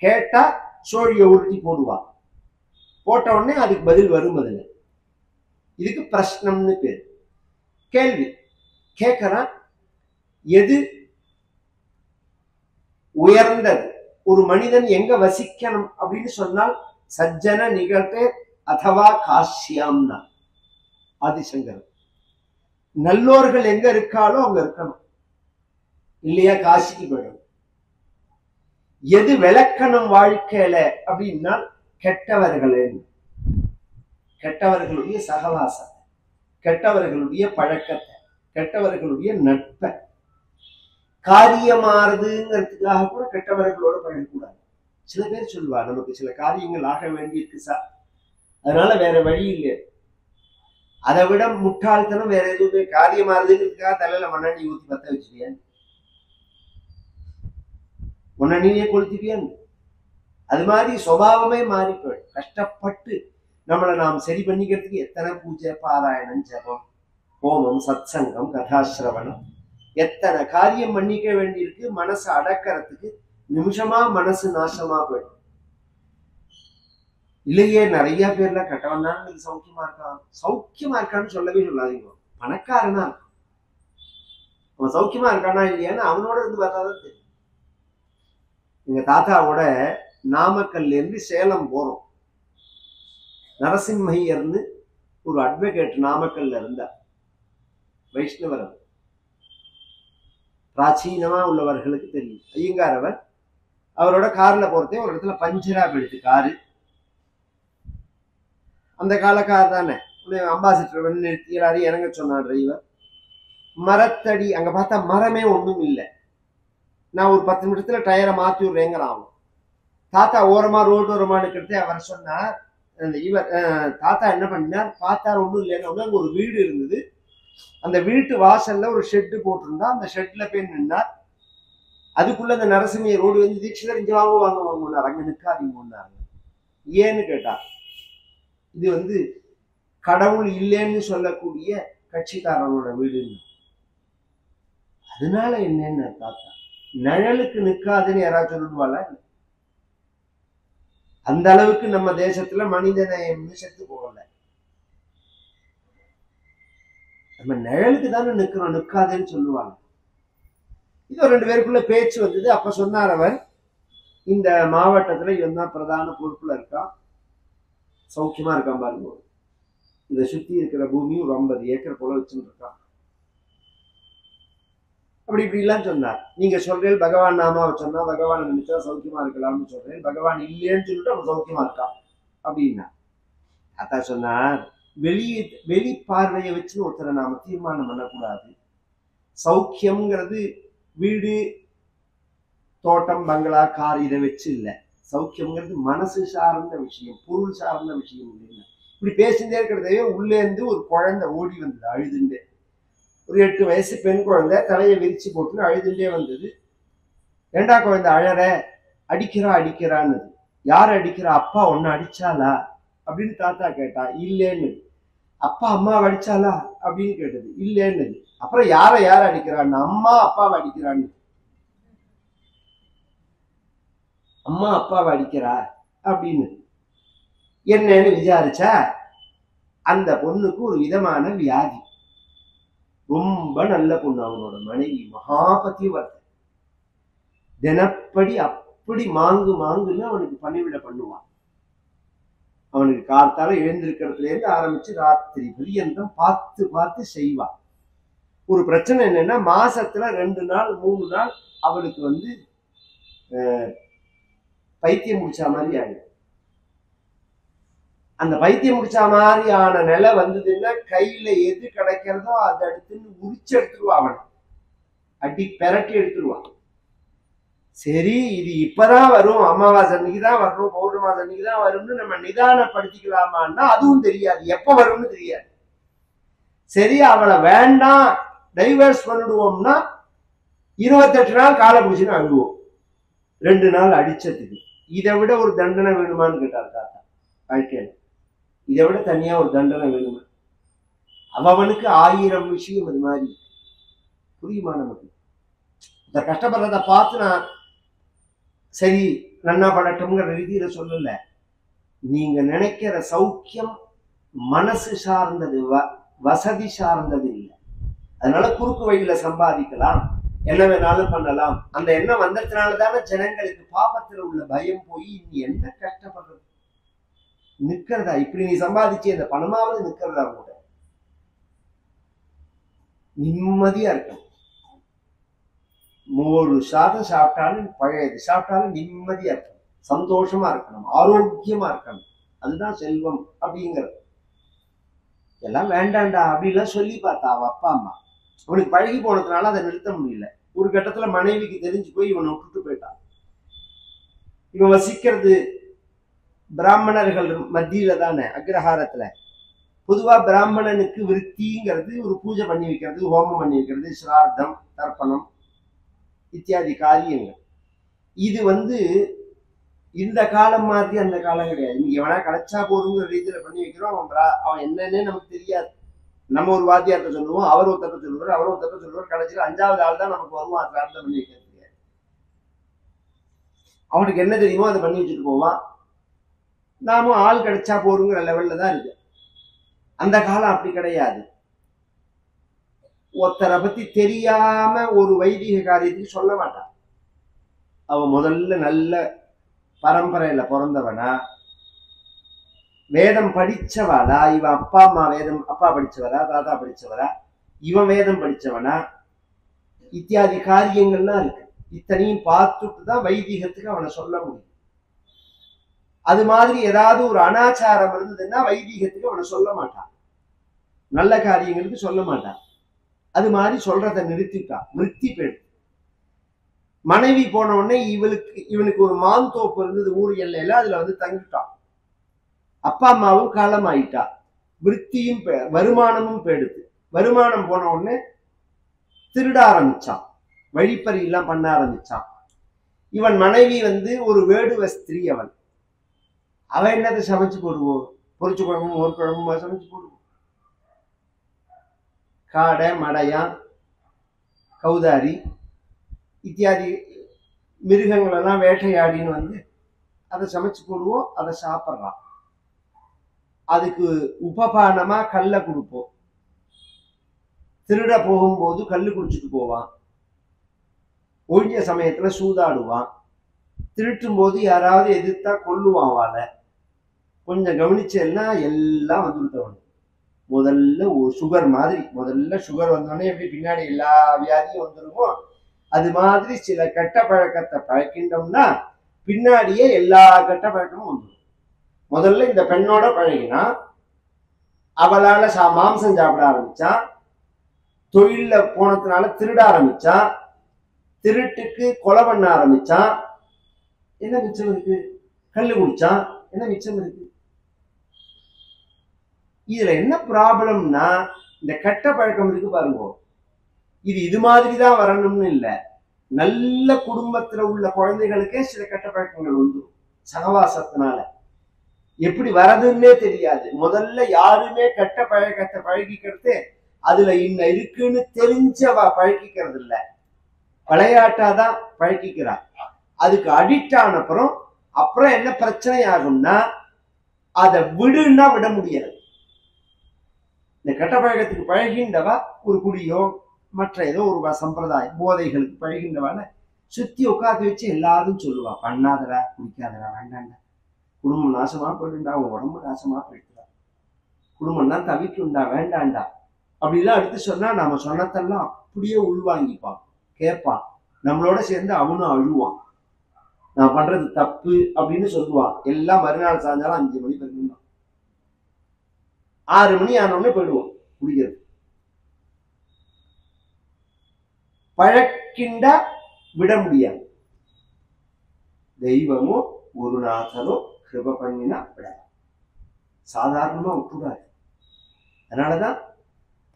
கேட்டா சோழிய உருட்டி போடுவா, போட்ட உடனே அதுக்கு பதில் வரும். அதுல இதுக்கு பிரஷ்னம்னு பேர். கேள்வி கேட்கறான், எது உயர்ந்தது, ஒரு மனிதன் எங்க வசிக்கணும் அப்படின்னு சொன்னால் சஜ்ஜன நிகழ்த்தே அதவா காஷ்யாம்னா ஆதிசங்கர். நல்லோர்கள் எங்க இருக்காளோ அங்க இருக்கணும், இல்லையா காசிக்கு போயிடும். எது விளக்கணும் வாழ்க்கையில அப்படின்னா கெட்டவர்களே, கெட்டவர்களுடைய சகவாசத்தை, கெட்டவர்களுடைய பழக்கத்தை, கெட்டவர்களுடைய நட்பை. காரியமாறுதுங்கிறதுக்காக கூட கெட்டவர்களோட பழகக்கூடாது. சில பேர் சொல்லுவா, நமக்கு சில காரியங்கள் ஆக வேண்டியிருக்கு சார், அதனால வேற வழி இல்லை. அதை விட முட்டாள்தனம் வேற எதுவுமே. காரியமாறுதுங்கிறதுக்காக தலையில மண்ணெண்ணி ஊத்தி பத்த வச்சுட்டியான், மண்ணெண்ணியே கொளுத்திட்டியான். அது மாதிரி சுபாவமே மாறி போயிடும். கஷ்டப்பட்டு நம்மளை நாம் சரி பண்ணிக்கிறதுக்கு எத்தனை பூஜை, பாராயணம், ஜபம், ஹோமம், சத்சங்கம், கதாசிரவணம், எத்தனை காரியம் பண்ணிக்க வேண்டியிருக்கு. மனசை அடக்கிறதுக்கு நிமிஷமா மனசு நாசமா போயிடும். இல்லையே நிறைய பேர்ல கெட்டவன் தான் நீங்க சௌக்கியமா இருக்கான், சௌக்கியமா இருக்கான்னு சொல்லவே சொல்லாதீங்க. பணக்காரனா இருக்கான், அவன் சௌக்கியமா இருக்கானா இல்லையான்னு அவனோட இருந்து வர்றதான் தெரியும். எங்க தாத்தாவோட நாமக்கல்ல இருந்து சேலம் போறோம். நரசிம்மையர்னு ஒரு அட்வொகேட் நாமக்கல்ல இருந்தார், வைஷ்ணவர். பிராச்சீனமா உள்ளவர்களுக்கு தெரியும். ஐயங்கார் அவர். அவரோட கார்ல போறதே ஒரு இடத்துல பஞ்சரா போயிடுச்சு காரு. அந்த கால கார் தானே, அம்பாசிடர் நிறுத்தி எல்லாரையும் இறங்க சொன்னார் டிரைவர். மரத்தடி அங்க பார்த்தா மரமே ஒண்ணும் இல்லை. நான் ஒரு 10 நிமிஷத்துல டயரை மாத்தி விடுறேங்கிறான். தாத்தா ஓரமா ரோடு ஓரமா இருக்கிறதே அவர் சொன்னார். இவர் தாத்தா என்ன பண்ணார், பார்த்தார் ஒண்ணும் இல்லைன்னு. அங்க ஒரு வீடு இருந்தது. அந்த வீட்டு வாசல்ல ஒரு ஷெட்டு போட்டிருந்தா, அந்த ஷெட்ல போய் நின்னார். அதுக்குள்ள அந்த நரசிம்மையை ரோடு வந்து தீட்சிதர் இங்க வாங்க வாங்க வாங்கினார். அங்க நிற்காதீங்க. ஏன்னு கேட்டார். இது கடவுள் இல்லைன்னு சொல்லக்கூடிய கட்சிக்காரனோட வீடு. அதனால என்னன்னு தாத்தா, நிழலுக்கு நிற்காதுன்னு யாராவது சொல்லுவாளா? அந்த அளவுக்கு நம்ம தேசத்துல மனிதனை செத்து போகல. நம்ம நிழலுக்கு தானே நிக்கிறோம், நிற்காதுன்னு சொல்லுவாங்க. இது 2 பேருக்குள்ள பேச்சு வந்தது. அப்ப சொன்னார் அவர், இந்த மாவட்டத்துல இவன் தான் பிரதான பொறுப்புல இருக்கான், சௌக்கியமா இருக்கான் பாருங்க. இதை சுத்தி இருக்கிற பூமி ஒரு 50 ஏக்கர் போல வச்சுட்டு இருக்கான். அப்படி இப்படி எல்லாம் சொன்னார். நீங்க சொல்றேன் பகவான் நாமாவை சொன்னா பகவான் நினைச்சா சௌக்கியமா இருக்கலாம்னு சொல்றேன், பகவான் இல்லைன்னு சொல்லிட்டு அவன் சௌக்கியமா இருக்கான் அப்படின்னா. தாத்தா சொன்னார், வெளி பார்வையை வச்சு ஒருத்தரை நாம தீர்மானம் பண்ணக்கூடாது. சௌக்கியம்ங்கிறது வீடு, தோட்டம், பங்களா, கார் இதை வச்சு இல்லை. சௌக்கியம்ங்கிறது மனசு சார்ந்த விஷயம், பொருள் சார்ந்த விஷயம் இல்லை. இப்படி பேசிட்டே இருக்கிறதையே உள்ளே இருந்து ஒரு குழந்தை ஓடி வந்தது அழுதுண்டே. ஒரு 8 வயசு பெண் குழந்தை தலையை விரிச்சு போட்டு அழுதுண்டே வந்தது. ஏண்டா குழந்தை அழற, அடிக்கிறான்னு. யார் அடிக்கிறா? அப்பா ஒன்னு அடிச்சாலா அப்படின்னு தாத்தா கேட்டா. இல்லைன்னு. அப்பா அம்மாவை அடிச்சாலா அப்படின்னு கேட்டது. இல்லைன்னு. அப்புறம் யார அடிக்கிறான்னு, அம்மா அப்பாவை அடிக்கிறான்னு. அம்மா அப்பாவை அடிக்கிறா அப்படின்னு என்னன்னு விசாரிச்சா அந்த பொண்ணுக்கு ஒரு விதமான வியாதி. ரொம்ப நல்ல பொண்ணு. அவனோட மனைவி மகாபதிவர்த்தன். தினப்படி அப்படி மாங்குன்னு அவனுக்கு பணிவிட பண்ணுவான். அவனுக்கு காத்தால எழுந்திருக்கிறதுல இருந்து ஆரம்பிச்சு ராத்திரி பரியந்தம் பார்த்து செய்வான். ஒரு பிரச்சனை என்னன்னா, மாசத்துல 2 நாள் 3 நாள் அவளுக்கு வந்து பைத்தியம் முடிச்ச மாதிரி ஆயிடும். அந்த பைத்தியம் முடிச்ச மாதிரியான நிலை வந்ததுன்னா கையில எது கிடைக்கிறதோ அதை எடுத்துன்னு உரிச்சு எடுத்துருவா. அவனை அடி பெரட்டி எடுத்துருவான். சரி, இது இப்பதான் வரும், அமாவாசை அன்னைக்குதான் வரணும், பௌர்ணமாசை அன்னைக்குதான் வரும்னு நம்ம நிதானப்படுத்திக்கலாமான்னா அதுவும் தெரியாது, எப்ப வரும்னு தெரியாது. சரி, அவளை வேண்டாம் டைவர்ஸ் பண்ணிடுவோம்னா 28 நாள் காலை பிடிச்சுன்னு அழுவோம். 2 நாள் அடிச்சதுக்கு. இதை விட ஒரு தண்டனை வேணுமான்னு கேட்டார் தாத்தா. வாழ்க்கையில இதை விட தனியா ஒரு தண்டனை வேணுமா? அவனுக்கு 1000 விஷயம் அது மாதிரி புரியுமா? நமக்கு இந்த கஷ்டப்படுறத பார்த்து நான் சரி நன்னா பண்ணட்டும்ங்கிற ரீதியில சொல்லல. நீங்க நினைக்கிற சௌக்கியம் மனசு சார்ந்தது, வசதி சார்ந்தது இல்லை. அதனால குறுக்கு வழியில சம்பாதிக்கலாம், என்ன வேணாலும் பண்ணலாம். அந்த எண்ணம் வந்ததுனாலதானே ஜனங்களுக்கு பாபத்துல உள்ள பயம் போய் நீ என்ன கஷ்டப்படுறது, நிக்கிறதா இப்படி நீ சம்பாதிச்சு அந்த பணமாவது நிக்கிறதா கூட நிம்மதியா இருக்கும். 1 சாதம் சாப்பிட்டாலும் பழையது சாப்பிட்டாலும் நிம்மதியா இருக்கணும், சந்தோஷமா இருக்கணும், ஆரோக்கியமா இருக்கணும். அதுதான் செல்வம் அப்படிங்கிறது. எல்லாம் வேண்டாண்டா அப்படின்லாம் சொல்லி பார்த்தா அவ அப்பா அம்மா. அவனுக்கு பழகி போனதுனால அதை நிறுத்த முடியல. ஒரு கட்டத்துல மனைவிக்கு தெரிஞ்சு போய் இவனை விட்டுட்டு போயிட்டான். இவன் வசிக்கிறது பிராமணர்கள் மத்தியில தானே, அக்ரஹாரத்துல. பொதுவா பிராமணனுக்கு விருத்திங்கிறது ஒரு பூஜை பண்ணி வைக்கிறது, ஹோமம் பண்ணி வைக்கிறது, சிரார்த்தம், தர்ப்பணம் இத்தியாதி காரியங்கள். இது வந்து இந்த காலம் மாதிரி அந்த காலம் கிடையாது. நீங்க எவனா கிடைச்சா போதுங்கிற ரீதியில பண்ணி வைக்கிறோம். அவன் என்னன்னே நமக்கு தெரியாது. நம்ம ஒரு வாத்தியார்ட்ட சொல்லுவோம், அவர் ஒருத்தட்ட சொல்லுவார், அவர் ஒருத்தட்ட சொல்லுவார். கடைசியில் 5வது ஆள் தான் நமக்கு வருவான் சிரார்த்தம் பண்ணி வைக்கிறது. அவனுக்கு என்ன தெரியுமோ அதை பண்ணி வச்சுட்டு போவான். நாமும் ஆள் கிடைச்சா போருங்கிற லெவல்ல தான் இருக்கு. அந்த காலம் அப்படி கிடையாது. ஒருத்தரை பத்தி தெரியாம ஒரு வைதிக காரியத்துக்கு சொல்ல மாட்டான். அவன் முதல்ல நல்ல பரம்பரையில பிறந்தவனா, வேதம் படிச்சவாளா, இவன் அப்பா அம்மா வேதம் அப்பா படிச்சவரா, தாத்தா படிச்சவரா, இவன் வேதம் படிச்சவனா, இத்தியாதி காரியங்கள்லாம் இருக்கு. இத்தனையும் பார்த்துட்டு தான் வைதிகத்துக்கு அவனை சொல்ல முடியும். அது மாதிரி ஏதாவது ஒரு அனாச்சாரம் இருந்ததுன்னா வைதிகத்துக்கு அவனை சொல்ல மாட்டான், நல்ல காரியங்களுக்கு சொல்ல மாட்டான். அது மாதிரி சொல்றதை நிறுத்திட்டான், நிறுத்தி போயிடு. மனைவி போன உடனே இவனுக்கு ஒரு மாந்தோப்பு இருந்தது ஊர் எல்லையில, அதுல வந்து தங்கிட்டான். அப்பா அம்மாவும் காலம் ஆயிட்டா, விருத்தியும் வருமானமும் போயிடுது. வருமானம் போன உடனே திருட ஆரம்பிச்சான், வழிப்பறி எல்லாம் பண்ண ஆரம்பிச்சான். இவன் மனைவி வந்து ஒரு வேடுவ ஸ்திரீ. அவன் என்னத்தை சமைச்சு போடுவோம், பொரிச்சு குழம்பும் ஒரு குழம்புமா சமைச்சு போடுவோம். காடை மடையான் கௌதாரி இத்தியாதி மிருகங்கள் எல்லாம் வேட்டையாடின்னு வந்து அதை சமைச்சு போடுவோம், அதை சாப்பிட்றான். அதுக்கு உபபானமா கல்லை கொடுப்போம். திருட போகும்போது கல்லு குடிச்சிட்டு போவான். ஒழிஞ்ச சமயத்துல சூதாடுவான். திருட்டும் போது யாராவது எதிர்த்தா கொல்லுவான் வாழை. கொஞ்சம் கவனிச்சேன்னா எல்லாம் வந்துருத்தவன். முதல்ல ஒரு சுகர் மாதிரி, முதல்ல சுகர் வந்தோடனே எப்படி பின்னாடி எல்லா வியாதியும் வந்துருமோ அது மாதிரி சில கெட்ட பழக்கத்தை பழக்கின்றோம்னா பின்னாடியே எல்லா கெட்ட பழக்கமும் வந்துடும். முதல்ல இந்த பெண்ணோட பழகினா அவளால மாம்சம் சாப்பிட ஆரம்பிச்சான். தொழில போனதுனால திருட ஆரம்பிச்சான். திருட்டுக்கு கொலை பண்ண ஆரம்பிச்சான். என்ன மிச்சம் இருக்கு? கல்லு குடிச்சான். என்ன மிச்சம் இருக்கு? இதுல என்ன ப்ராப்ளம்னா, இந்த கெட்ட பழக்கம் இருக்கு பாருங்க, இது மாதிரிதான் வரணும்னு இல்லை. நல்ல குடும்பத்துல உள்ள குழந்தைகளுக்கே சில கெட்ட பழக்கங்கள் வந்துடும் சகவாசத்தினால. எப்படி வரதுன்னே தெரியாது. முதல்ல யாருமே கெட்ட பழக்கத்தை பழகிக்கிறது அதுல இன்ன இருக்குன்னு தெரிஞ்சவ பழகிக்கிறது இல்ல, விளையாட்டாதான் பழகிக்கிறான். அதுக்கு அடிக்ட் ஆன அப்புறம் என்ன பிரச்சனை ஆகும்னா அதை விடுன்னா விட முடியாது. இந்த கெட்ட பழக்கத்துக்கு பழகின்றவா ஒரு குடியோ மற்ற ஏதோ ஒரு சம்பிரதாயம் போதைகளுக்கு பழகின்றவான சுத்தி உட்காந்து வச்சு எல்லாரும் சொல்லுவா, பண்ணாதடா, குடிக்காதடா, வேண்டாண்டா, குடும்பம் நாசமா போயிடுண்டா, உன் உடம்பு நாசமா போயிடுடா, குடும்பம் தான் தவிக்குண்டா, வேண்டாண்டா அப்படிலாம் எடுத்து சொன்னா நாம சொன்னதெல்லாம் அப்படியே உள்வாங்கிப்பான், கேட்பான், நம்மளோட சேர்ந்து அவனும் அழுவான், நான் பண்றது தப்பு அப்படின்னு சொல்லுவான். எல்லாம் மறுநாள் சாயங்காலம் 5 மணி வரைக்கும் 6 மணி ஆனோடனே போயிடுவோம் குடிக்கிறது. பழக்கிண்டா விட முடியாது. தெய்வமோ குருநாதனோ கிருப பண்ணினா விட சாதாரணமா விட்டுடாது. அதனாலதான்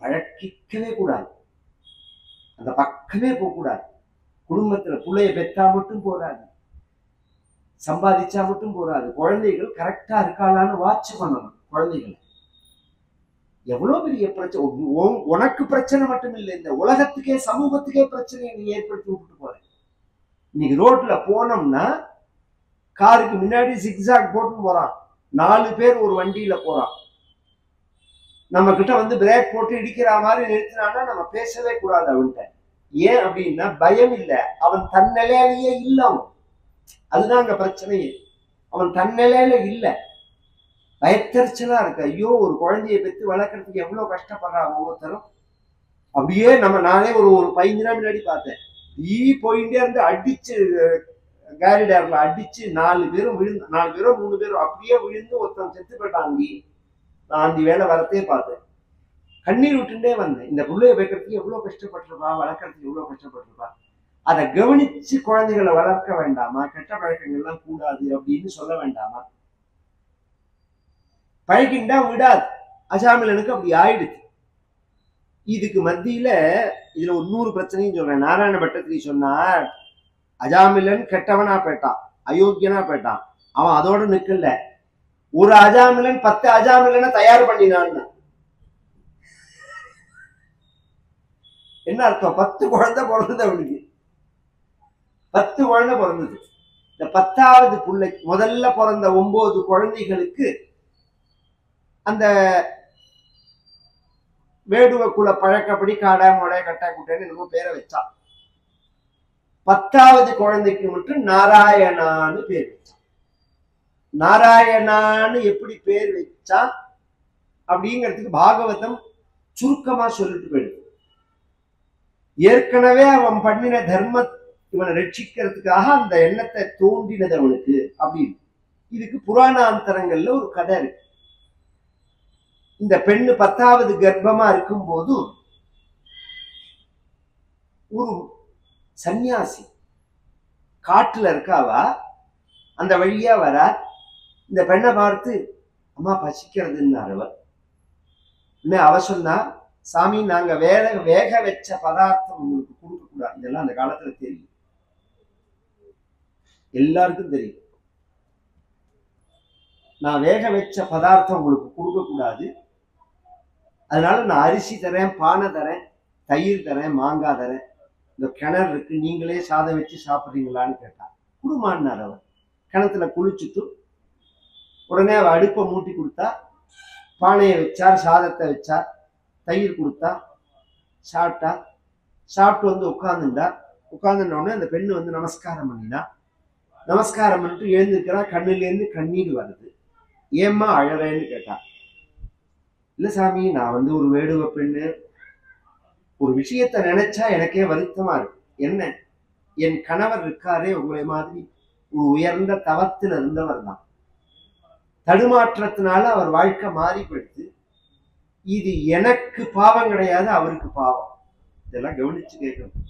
பழக்கிக்கவே கூடாது, அந்த பக்கமே போக கூடாது. குடும்பத்துல பிள்ளைய பெற்றா மட்டும் போராது, சம்பாதிச்சா மட்டும் போராது, குழந்தைகள் கரெக்டா இருக்காளான்னு வாட்ச் பண்ணணும். குழந்தைகளை எவ்வளவு பெரிய பிரச்சனை, உனக்கு பிரச்சனை மட்டும் இல்லை, இந்த உலகத்துக்கே சமூகத்துக்கே பிரச்சனையை நீ ஏற்படுத்தி விட்டுட்டு போற. இன்னைக்கு ரோட்ல போனோம்னா காருக்கு முன்னாடி சிக்ஸாக் போட்டு போறான், 4 பேர் ஒரு வண்டியில போறான், நம்ம கிட்ட வந்து பிரேக் போட்டு இடிக்கிற மாதிரி நிறுத்தினான்னா நம்ம பேசவே கூடாது அவன்கிட்ட. ஏன் அப்படின்னா பயம் இல்லை, அவன் தன் நிலையிலேயே இல்லை. அவன் அதுதான் அங்க பிரச்சனையே, அவன் தன் நிலையில இல்லை, பயத்தறிச்சலா இருக்கு. ஐயோ, ஒரு குழந்தைய பெற்று வளர்க்கறதுக்கு எவ்வளவு கஷ்டப்படுறா ஒவ்வொருத்தரும். அப்படியே நானே ஒரு 15 நாள் முன்னாடி பார்த்தேன், போயிட்டே இருந்து அடிச்சு கேரிடர்ல அடிச்சு 4 பேரும் விழுந்து, 4 பேரோ 3 பேரும் அப்படியே விழுந்து ஒருத்தன் செத்து போயிட்டாங்க. நான் அந்த வேலை வரத்தே பார்த்தேன், கண்ணீர் விட்டுட்டே வந்தேன். இந்த பிள்ளைய வைக்கிறதுக்கு எவ்வளவு கஷ்டப்பட்டிருப்பா, வளர்க்கறதுக்கு எவ்வளவு கஷ்டப்பட்டிருப்பா. அதை கவனிச்சு குழந்தைகளை வளர்க்க வேண்டாமா, கெட்ட பழக்கங்கள்லாம் கூடாது அப்படின்னு சொல்ல வேண்டாமா? பழகிண்டா விடாது. அஜாமிலனுக்கு அப்படி ஆயிடுச்சு. இதுக்கு மத்தியில இதுல ஒரு 100 பிரச்சனையும் சொல்றேன். நாராயண பட்டத்திரி சொன்னார், அஜாமிலன் கெட்டவனா போயிட்டான், அயோக்கியனா போயிட்டான். அவன் அதோட நிக்கல, ஒரு அஜாமிலன் 10 அஜாமிலனை தயார் பண்ணினான்னு. என்ன அர்த்தம்? 10 குழந்தை பிறந்தது அவனுக்கு, 10 குழந்தை பிறந்தது. இந்த 10வது பிள்ளை முதல்ல பிறந்த 9 குழந்தைகளுக்கு அந்த வேடுவ குல பழக்கப்படி காடை மொடை கட்டா குட்டைன்னு என்னமோ பேரை வச்சான். 10வது குழந்தைக்கு மட்டும் நாராயணான்னு பேர் வச்சான். நாராயணான்னு எப்படி பேர் வச்சா அப்படிங்கிறதுக்கு பாகவதம் சுருக்கமா சொல்லிட்டு போயிடுது. ஏற்கனவே அவன் பண்ணின தர்ம இவனை ரட்சிக்கிறதுக்காக அந்த எண்ணத்தை தோண்டினது அவனுக்கு அப்படின்னு. இதுக்கு புராணாந்தரங்கள்ல ஒரு கதை இருக்கு. இந்த பெண்ணு 10வது கர்ப்பமா இருக்கும் போது ஒரு சன்னியாசி காட்டுல இருக்காவா, அந்த வழியா வர இந்த பெண்ணை பார்த்து, அம்மா பசிக்கிறதுன்னு அவ சொன்னா, சாமி நாங்க வேக வச்ச பதார்த்தம் உங்களுக்கு கொடுக்க கூடாது. இதெல்லாம் அந்த காலத்துல தெரியும், எல்லாருக்கும் தெரியும். நான் வேக வச்ச பதார்த்தம் உங்களுக்கு கொடுக்க கூடாது, அதனால நான் அரிசி தரேன், பானை தரேன், தயிர் தரேன், மாங்காய் தரேன், இந்த கிணறு இருக்கு, நீங்களே சாதம் வச்சு சாப்பிட்றீங்களான்னு கேட்டா. குடுமான்னார் அவர். கிணத்துல குளிச்சுட்டு உடனே அவ அடுப்பை மூட்டி கொடுத்தா, பானையை வச்சார், சாதத்தை வச்சார், தயிர் கொடுத்தா, சாப்பிட்டா. சாப்பிட்டு வந்து உட்காந்துண்டா. உட்காந்துட்டோடனே அந்த பெண்ணு வந்து நமஸ்காரம் பண்ணினா. நமஸ்காரம் பண்ணிட்டு எழுந்திருக்கிறா. கண்ணுலேருந்து கண்ணீர் வருது. ஏம்மா அழறேன்னு கேட்டா. இல்ல சாமி, நான் வந்து ஒரு வேடுவ பெண்ணு, ஒரு விஷயத்த நினைச்சா எனக்கே வருத்தமா இருக்கு. என்ன, என் கணவர் இருக்காரே உங்களை மாதிரி ஒரு உயர்ந்த தவத்தில் இருந்தவர் தான், தடுமாற்றத்தினால அவர் வாழ்க்கை மாறி போயிடுது. இது எனக்கு பாவம் கிடையாது, அவருக்கு பாவம். இதெல்லாம் கவனிச்சு கேட்கணும்.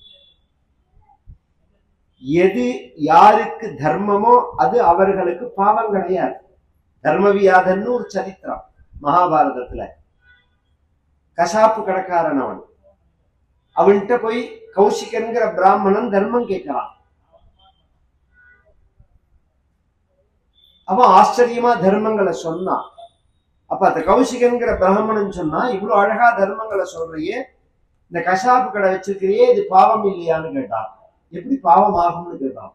எது யாருக்கு தர்மமோ அது அவர்களுக்கு பாவம் கிடையாது. தர்மவியாதன்னு ஒரு சரித்திரம் மகாபாரதத்துல. கசாப்பு கடைக்காரன் அவன். அவன்கிட்ட போய் கௌசிகன்கிற பிராமணன் தர்மம் கேட்கிறான். அவன் ஆச்சரியமா தர்மங்களை சொன்னான். அப்ப அந்த கௌசிகங்கிற பிராமணன் சொன்னா, இவ்வளவு அழகா தர்மங்களை சொல்றியே, இந்த கசாப்பு கடை வச்சிருக்கிறியே, இது பாவம் இல்லையான்னு கேட்டான். எப்படி பாவம் ஆகும்னு கேட்டான்.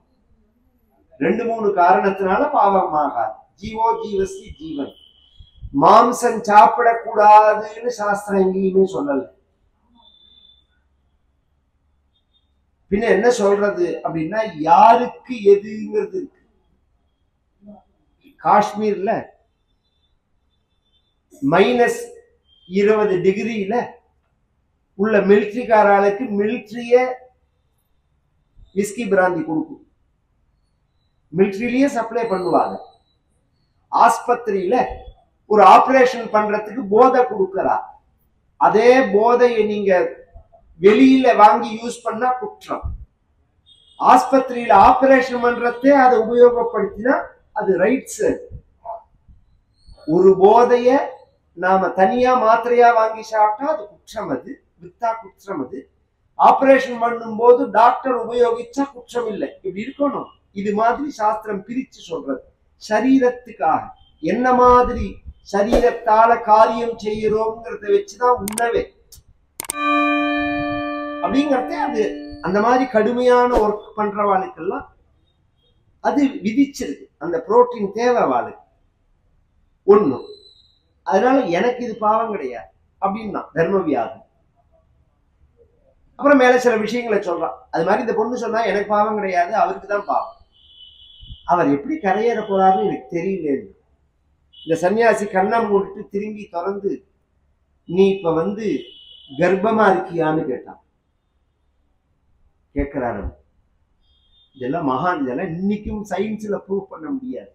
2-3 காரணத்தினால பாவம் ஆகாது. ஜீவோ ஜீவஸ்தி ஜீவன். மாம்சம் சாப்பிடக்கூடாதுன்னு சாஸ்திரம் எங்கேயுமே சொல்லல. பின்ன என்ன சொல்றது அப்படின்னா, யாருக்கு எதுங்கிறது இருக்கு. காஷ்மீர்ல -20 டிகிரியில உள்ள மிலிட்ரிக்காரர்களுக்கு மிலிட்ரிய விஸ்கி பிராந்தி கொடுக்கும். மிலிட்ரியிலேயே சப்ளை பண்ணுவாங்க. ஆஸ்பத்திரியில ஒரு ஆபரேஷன் பண்றதுக்கு போதை கொடுக்கறா. அதே போதையை நீங்க வெளியில வாங்கி யூஸ் பண்ணா குற்றம். ஆஸ்பத்திரியில ஆபரேஷன் பண்றதே அதை உபயோகப்படுத்தினா அது ரைட்ஸ். ஒரு போதைய நாம தனியா மாத்திரையா வாங்கி சாப்பிட்டா அது குற்றம். அது வித்தா குற்றம். அது ஆபரேஷன் பண்ணும் போது டாக்டர் உபயோகிச்சா குற்றம் இல்லை. இப்படி இருக்கணும். இது மாதிரி சாஸ்திரம் பிரிச்சு சொல்றது. சரீரத்துக்காக என்ன மாதிரி சரீரத்தால காரியம் செய்யறோங்கிறத வச்சுதான் உண்ணவே அப்படிங்கறதே. அது அந்த மாதிரி கடுமையான ஒர்க் பண்றவாளுக்கெல்லாம் அது விதிச்சிருக்கு. அந்த புரோட்டீன் தேவை வாளுக்கு ஒண்ணு. அதனால எனக்கு இது பாவம் கிடையாது அப்படின்னா தர்ம வியாதம். அப்புறம் மேல சில விஷயங்களை சொல்றான். அது மாதிரி இந்த பொண்ணு சொன்னா எனக்கு பாவம் கிடையாது, அவருக்கு தான் பாவம். அவர் எப்படி கரையேற போறாருன்னு எனக்கு தெரியல. இந்த சன்னியாசி கண்ணம் மூடிட்டு திரும்பி திறந்து, நீ இப்ப கர்ப்பமா இருக்கியான்னு கேட்டான். கேட்கிறாரு. இதெல்லாம் மகான். இதெல்லாம் இன்னைக்கும் சயின்ஸ்ல ப்ரூவ் பண்ண முடியாது.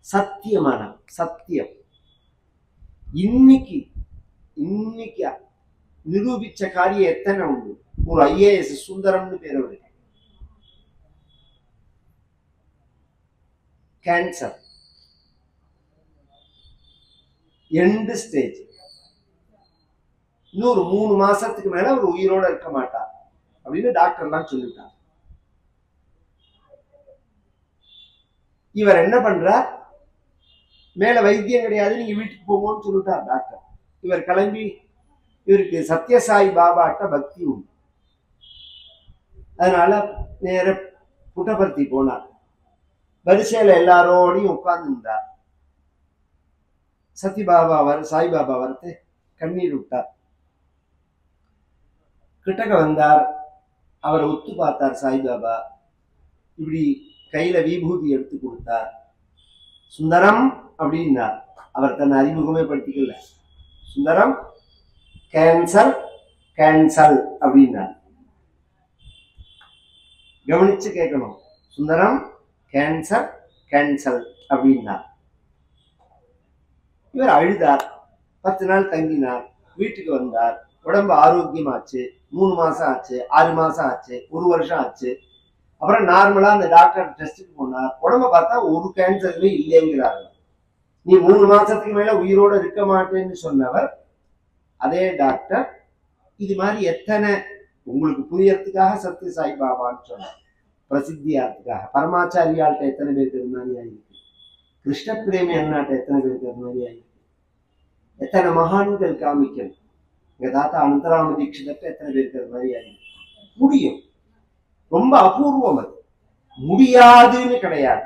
சத்தியமான சத்தியம். இன்னைக்கு நிரூபிச்ச காரியம் எத்தனை உண்டு. ஒரு IAS சுந்தரம்னு பேர் அவருக்கு. Cancer end stage. இன்னொரு 3 மாசத்துக்கு மேல ஒரு உயிரோட இருக்க மாட்டார் அப்படின்னு டாக்டர்லாம் சொல்லிட்டார். இவர் என்ன பண்றார், மேல வைத்தியம் கிடையாது, நீங்க வீட்டுக்கு போங்கன்னு சொல்லிட்டார் டாக்டர். இவர் கிளம்பி, இவருக்கு சத்யசாய் பாபாட்ட பக்தி உண்டு. அதனால நேர புட்டபர்த்தி போனார். வரிசையில எல்லாரோடையும் உட்கார்ந்து இருந்தார். சத்யபாபா சாய்பாபா வரத்து கண்ணீர் விட்டார். கிட்டக்க வந்தார். அவரை ஒத்து பார்த்தார் சாய்பாபா. இப்படி கையில விபூதி எடுத்து கொடுத்தார். சுந்தரம் அப்படின்னார். அவர் தன்னை அறிமுகமே படுத்திக்கல. சுந்தரம் கேன்சர் கேன்சல் அப்படின்னார். கவனிச்சு கேட்கணும். சுந்தரம் கேன்சர் கேன்சல் அப்படின்னார். இவர் அழுதார். 10 நாள் தங்கினார். வீட்டுக்கு வந்தார். உடம்பு ஆரோக்கியமாச்சு. 3 மாசம் ஆச்சு, 6 மாசம் ஆச்சு, 1 வருஷம் ஆச்சு. அப்புறம் நார்மலா அந்த டாக்டர் டெஸ்ட்டுக்கு போனார். உடம்ப பார்த்தா ஒரு கேன்சருமே இல்லைங்கிறாங்க. நீ 3 மாசத்துக்கு மேல உயிரோட இருக்க மாட்டேன்னு சொன்னவர் அதே டாக்டர் இது மாதிரி எத்தனை உங்களுக்கு புரியறதுக்காக சத்ய சாய் பாபான்னு சொன்னார். பிரசித்தியாகிறதுக்காக. பரமாச்சாரியாள்கிட்ட எத்தனை பேருக்கு இது மாதிரி ஆயிருக்கு. கிருஷ்ண பிரேமி அண்ணாட்ட எத்தனை பேருக்கு அது மாதிரி ஆயிருக்கு. எத்தனை மகான்கள் காமிக்கணும். எங்க தாத்தா அனந்தராம தீட்சிதர்கிட்ட எத்தனை பேருக்கு அது மாதிரி ஆயிருக்கு. முடியும். ரொம்ப அபூர்வம். அது முடியாதுன்னு கிடையாது.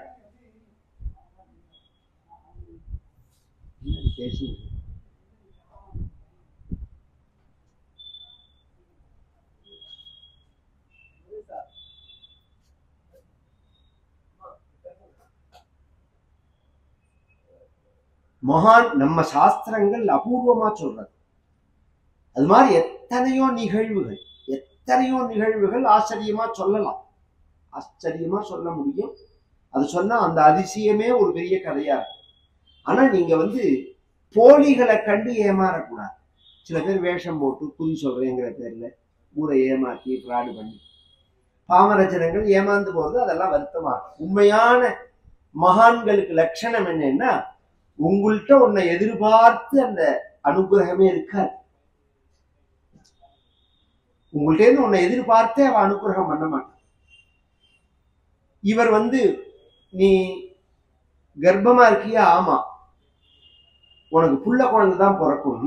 மகான் நம்ம சாஸ்திரங்கள் அபூர்வமா சொல்றது. அது மாதிரி எத்தனையோ நிகழ்வுகள் ஆச்சரியமா சொல்லலாம். ஆச்சரியமா சொல்ல முடியும். அது சொன்னா அந்த அதிசயமே ஒரு பெரிய கதையா இருக்கும். ஆனா நீங்க போலிகளை கண்டு ஏமாறக்கூடாது. சில பேர் வேஷம் போட்டு குறி சொல்றேங்கிற பேர்ல ஊரை ஏமாற்றி ஃப்ராடு பண்ணி பாமரஜனங்கள் ஏமாந்து போறது அதெல்லாம் வருத்தமா. உண்மையான மகான்களுக்கு லட்சணம் என்னன்னா, உங்கள்கிட்ட உன்னை எதிர்பார்த்து அந்த அனுகிரகமே இருக்காது. உங்கள்கிட்ட இருந்து உன்னை எதிர்பார்த்தே அவன் அனுகிரகம் பண்ண மாட்டான். இவர் நீ கர்ப்பமா இருக்கியா? ஆமா. உனக்கு புள்ள குழந்தைதான் பிறக்கும்,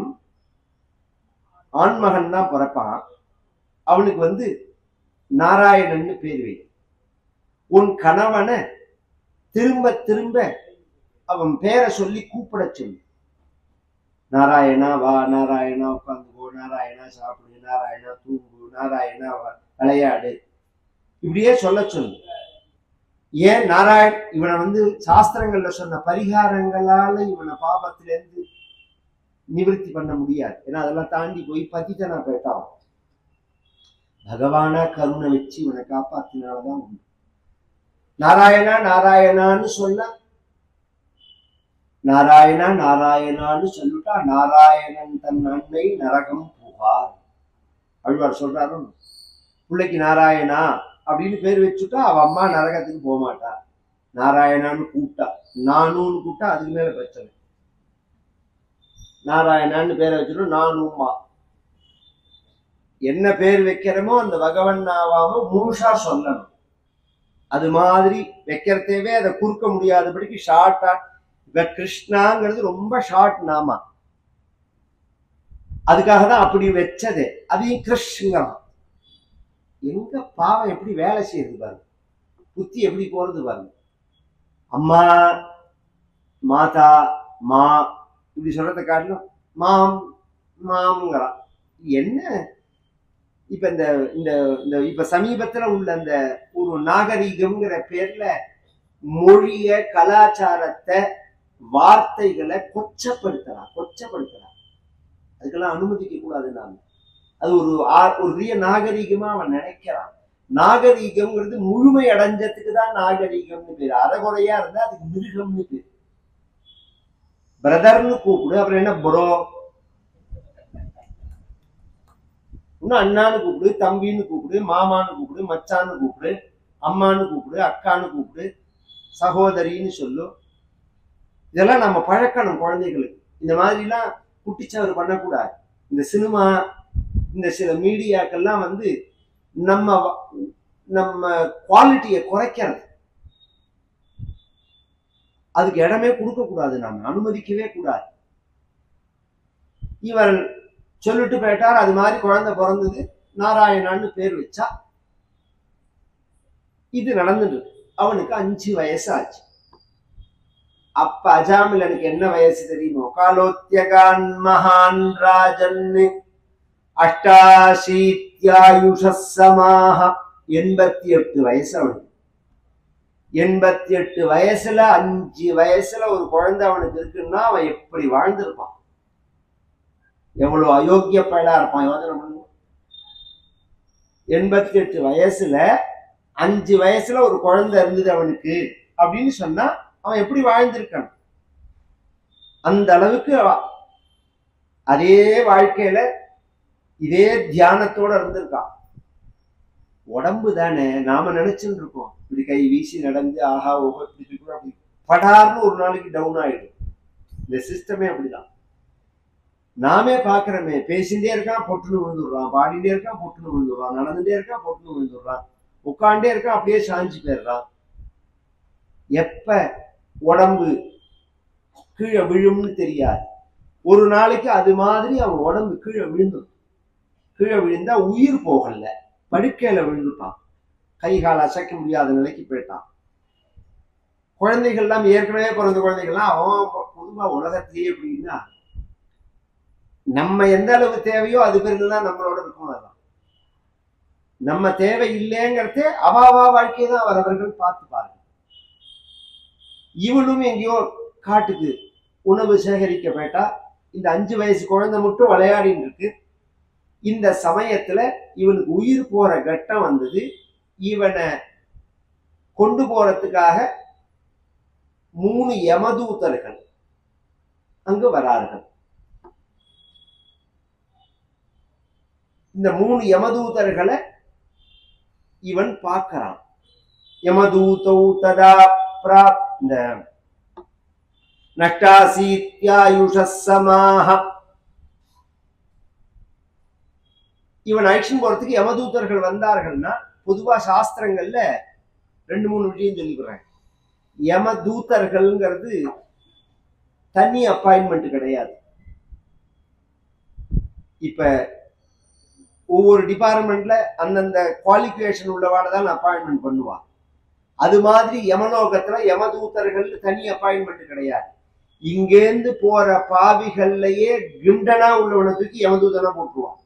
ஆண்மகன் தான் பிறப்பான். அவனுக்கு நாராயணன்னு பேர் வை. உன் கணவனை திரும்ப திரும்ப அவன் பேரை சொல்லி கூப்பிட சொல்லு. நாராயணா வா, நாராயணா உட்காந்துக்கோ, நாராயணா சாப்பிடு, நாராயணா தூங்கு, நாராயணா விளையாடு, இப்படியே சொல்ல சொல்லு. ஏன் இவனை சாஸ்திரங்கள்ல சொன்ன பரிகாரங்களால இவனை பாபத்திலிருந்து நிவர்த்தி பண்ண முடியாது. ஏன்னா அதெல்லாம் தாண்டி போய் பத்தித்தனா போயிட்டான். பகவானா கருணை வச்சு இவனை காப்பாத்தினாலதான் உண்டு. நாராயணா நாராயணான்னு சொன்ன, நாராயணா நாராயணான்னு சொல்லிட்டா நாராயணன் தன் அன்னை நரகம் புகார். அழ்வார் சொல்றாரு, பிள்ளைக்கு நாராயணா அப்படின்னு பேர் வச்சுட்டா அவ அம்மா நரகத்துக்கு போக மாட்டா. நாராயணான்னு கூப்பிட்டா, நானும்னு கூப்பிட்டா அதுக்கு மேல பிரச்சனை. நாராயணான்னு பேரை வச்சுட்டோம், நானும்மா. என்ன பேர் வைக்கிறோமோ அந்த பகவன் நாவாம முழுசா சொல்லணும். அது மாதிரி வைக்கிறதேவே அதை குறுக்க முடியாதபடிக்கு ஷார்ட்டா. இப்ப கிருஷ்ணாங்கிறது ரொம்ப ஷார்ட் நாமா, அதுக்காக தான் அப்படி வச்சது. அதையும் கிருஷ்ணன். எங்க பாவம் எப்படி வேலை செய்யுது பாருங்க, புத்தி எப்படி போறது பாருங்க. அம்மா, மாதா, மா இப்படி சொல்றதை காட்டிலும் மாம் மாம்ங்கிறான். என்ன இப்ப இந்த இப்ப சமீபத்துல உள்ள அந்த ஒரு நாகரீகம்ங்கிற பேர்ல மொழிய, கலாச்சாரத்தை, வார்த்தைகளை கொச்சப்படுத்தலாம். அதுக்கெல்லாம் அனுமதிக்க கூடாது. நாம அது ஒரு பெரிய நாகரீகமா அவன் நினைக்கிறான். நாகரீகம்ங்கிறது முழுமை அடைஞ்சதுக்கு தான் நாகரீகம்னு பேரு. அறகுறையா இருந்தா அதுக்கு மிருகம்னு பேரு. பிரதர்னு கூப்பிடு, அப்புறம் என்ன ப்ரோ, இன்னும் அண்ணான்னு கூப்பிடு, தம்பின்னு கூப்பிடு, மாமான்னு கூப்பிடு, மச்சான்னு கூப்பிடு, அம்மான்னு கூப்பிடு, அக்கான்னு கூப்பிடு, சகோதரின்னு சொல்லு. இதெல்லாம் நம்ம பழக்கணும் குழந்தைகளுக்கு. இந்த மாதிரிலாம் குட்டிச்சவர் பண்ணக்கூடாது. இந்த சினிமா, இந்த சில மீடியாக்கெல்லாம் நம்ம குவாலிட்டியை குறைக்கிறது. அதுக்கு இடமே கொடுக்க கூடாது, நாம அனுமதிக்கவே கூடாது. இவர் சொல்லிட்டு போயிட்டார். அது மாதிரி குழந்தை பிறந்தது, நாராயணான்னு பேர் வச்சா. இது நடந்துட்டு அவனுக்கு 5 வயசு ஆச்சு. அப்ப அஜாமிலனுக்கு என்ன வயசு தெரியுமோ? காலோத்யகான் மகான் ராஜன் அஷ்டாசீத்யாயுஷமாஹ. 88 வயசு அவனுக்கு. 88 வயசுல 5 வயசுல ஒரு குழந்தை அவனுக்கு இருக்குன்னா அவன் எப்படி வாழ்ந்திருப்பான், எவ்வளவு அயோக்கிய பயலா இருப்பான். யோசனை பண்ணுங்க. 88 வயசுல 5 வயசுல ஒரு குழந்தை இருந்தது அவனுக்கு அப்படின்னு சொன்னா அவன் எப்படி வாழ்ந்திருக்கான்? அந்த அளவுக்கு அதே வாழ்க்கையில இதே தியானத்தோட இருந்திருக்கான். உடம்பு தானே நாம நினைச்சுட்டு இருக்கோம். இப்படி கை வீசி நடந்து ஆஹா ஓஹோ இப்படி அப்படி படார்னு ஒரு நாளைக்கு டவுன் ஆயிடும். இந்த சிஸ்டமே அப்படிதான். நாமே பாக்குறோமே, பேசிட்டே இருக்கான் பொட்டுன்னு விழுந்துடுறான், பாடிட்டே இருக்கான் பொட்டுன்னு விழுந்துடுறான், நடந்துட்டே இருக்கான் பொட்டுன்னு விழுந்துடுறான், உட்காண்டே இருக்கான் அப்படியே சாஞ்சு போயிடுறான். எப்ப உடம்பு கீழே விழும்னு தெரியாது. ஒரு நாளைக்கு அது மாதிரி அவன் உடம்பு கீழே விழுந்துடும். கீழே விழுந்தா உயிர் போகல, படுக்கையில விழுந்துட்டான், கை கால் அசைக்க முடியாத நிலைக்கு போயிட்டான். குழந்தைகள்லாம் ஏற்கனவே பிறந்த குழந்தைகள்லாம் அவன் பொதுவா உலகத்திலேயே எப்படின்னா நம்ம எந்த அளவு தேவையோ அது பேருதான் நம்மளோட இருக்கும். அதுதான் நம்ம தேவை இல்லைங்கிறதே அவாவா வாழ்க்கையை தான் அவரவர்கள் பார்த்து பாருங்க. இவளும் எங்கேயோ காட்டுக்கு உணவு சேகரிக்க போயிட்டா. இந்த 5 வயசு குழந்தை மட்டும் விளையாடின்னு இருக்கு. இந்த சமயத்துல இவனுக்கு உயிர் போற கட்டம் வந்தது. இவனை கொண்டு போறதுக்காக 3 யமதூதர்கள் அங்கு வரார்கள். இந்த 3 யமதூதர்களை இவன் பார்க்கிறான். யமதூதௌ ததா பிராப் இந்த நஷ்டாசீத்யாயுஷமாஹ. இவன் அழிச்சுன்னு போறதுக்கு யமதூதர்கள் வந்தார்கள்னா பொதுவா சாஸ்திரங்கள்ல 2-3 விஷயம் சொல்லிக்கிறாங்க. யம தூதர்கள்ங்கிறது தனி அப்பாயின்மெண்ட் கிடையாது. இப்ப ஒவ்வொரு டிபார்ட்மெண்ட்ல அந்தந்த குவாலிஃபிகேஷன் உள்ளவாட தான் அப்பாயின்மெண்ட் பண்ணுவா. அது மாதிரி யமலோகத்துல யமதூதர்கள் தனி அப்பாயின்மெண்ட் கிடையாது. இங்கேருந்து போற பாவிகள்லயே கிண்டனா உள்ளவனை தூக்கி யமதூதனா போட்டுருவான்.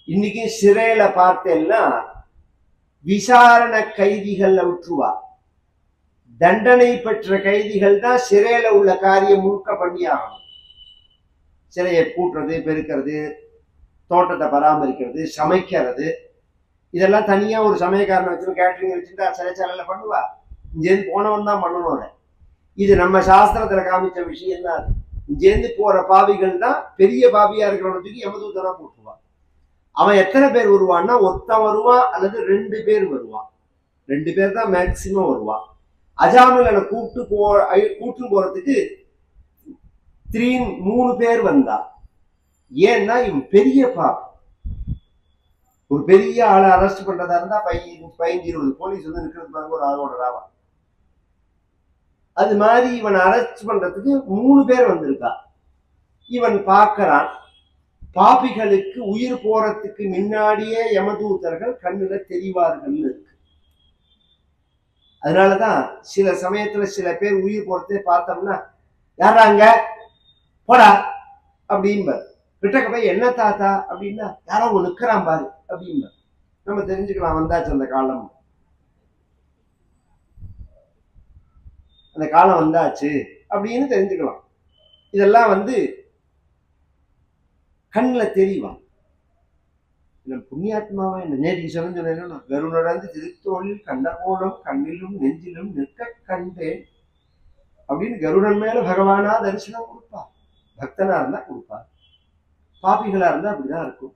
இன்னைக்கு சிறையில பார்த்தேன்னா விசாரணை கைதிகள்ல விட்டுருவா. தண்டனை பெற்ற கைதிகள் தான் சிறையில உள்ள காரியம் முழுக்க பண்ணி ஆகணும். சிறையை கூட்டுறது, பெருக்கிறது, தோட்டத்தை பராமரிக்கிறது, சமைக்கிறது, இதெல்லாம் தனியா ஒரு சமயக்காரனை வச்சு கேட்டரிங் வச்சுட்டு சிறைச்சாலையில பண்ணுவா. இங்கேருந்து போனவன் தான் பண்ணணும். இது நம்ம சாஸ்திரத்துல காமிச்ச விஷயம் தான். இங்கேருந்து போற பாவிகள் தான் பெரிய பாவியா இருக்கிறவனுக்கு யமதூதனா போட்டுருவான். அவன் எத்தனை பேர் வருவான்னா, ஒருத்தன் வருவான் அல்லது 2 பேர் வருவான். 2 பேர் தான் மேக்சிமம் வருவான். அஜாமிலனை கூட்டு போறதுக்கு 3 பேர் வந்தா. ஏன்னா இவன் பெரிய பாவி. ஒரு பெரிய ஆளை அரெஸ்ட் பண்றதா இருந்தா 15-20 போலீஸ் வந்து நிக்கிறது பாருங்க, ஒரு ஆளோட ராவா. அது மாதிரி இவன் அரெஸ்ட் பண்றதுக்கு 3 பேர் வந்திருக்கா. இவன் பார்க்கறான், பாபிகளுக்கு உயிர் போறதுக்கு முன்னாடியே யமதூதர்கள் கண்ணுல தெரிவார்கள் இருக்கு. அதனாலதான் சில சமயத்துல சில பேர் உயிர் போறதே பார்த்தோம்னா, யாராங்க போடா அப்படின்பார். கிட்டக்க போய் என்ன தாத்தா அப்படின்னா, யாரோ அவங்க நிக்கிறான் பாரு அப்படின்பார். நம்ம தெரிஞ்சுக்கலாம், வந்தாச்சு அந்த காலம், அந்த காலம் வந்தாச்சு அப்படின்னு தெரிஞ்சுக்கலாம். இதெல்லாம் வந்து கண்ணில் தெரியும். புண்ணியாத்மாவா என்ன நேற்றுக்கு சொன்ன கருணரந்து திருத்தோளில் கண்ணகோணம் கண்ணிலும் நெஞ்சிலும் நிற்க கண்டேன் அப்படின்னு கருடன் மேல பகவானா தரிசனம் கொடுப்பார். பக்தனா இருந்தா கொடுப்பார், பாபிகளா இருந்தா அப்படிதான் இருக்கும்.